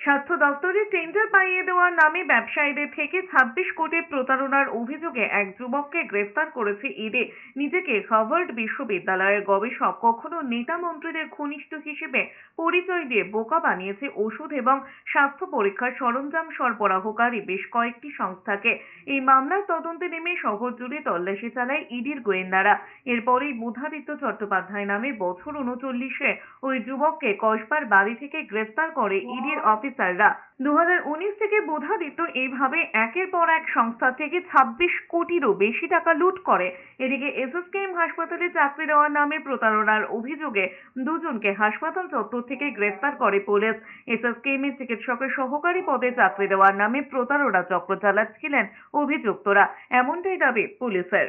স্বাস্থ্য দপ্তরে টেন্ডার পাইয়ে দেওয়ার নামে ব্যবসায়ীদের থেকে 26 কোটি প্রতারণার অভিযোগে এক যুবককে গ্রেফতার করেছে ইডি। নিজেকে হার্ভার্ড বিশ্ববিদ্যালয়ের গবেষক, কখনো নেতা মন্ত্রীদের ঘনিষ্ঠ হিসেবে পরিচয় দিয়ে বোকা বানিয়েছে ওষুধ এবং স্বাস্থ্য পরীক্ষার সরঞ্জাম সরবরাহকারী বেশ কয়েকটি সংস্থাকে। এই মামলার তদন্তে নেমে শহর জুড়ে তল্লাশি চালায় ইডির গোয়েন্দারা। এরপরেই বুধাদিত্য চট্টোপাধ্যায় নামে বছর 39-এ ওই যুবককে কসবার বাড়ি থেকে গ্রেফতার করে ইডির অফিসাররা। 2019 থেকে বুধাদিত্য এইভাবে একের পর এক সংস্থা থেকে 26 কোটিরও বেশি টাকা লুট করে। এদিকে এসএসকেএম হাসপাতালে চাকরি দেওয়ার নামে প্রতারণার অভিযোগে দুজনকে হাসপাতাল চত্বর থেকে গ্রেফতার করে পুলিশ। এসএসকেএম এর চিকিৎসকের সহকারী পদে চাকরি দেওয়ার নামে প্রতারণা চক্র চালাচ্ছিলেন অভিযুক্তরা, এমনটাই দাবি পুলিশের।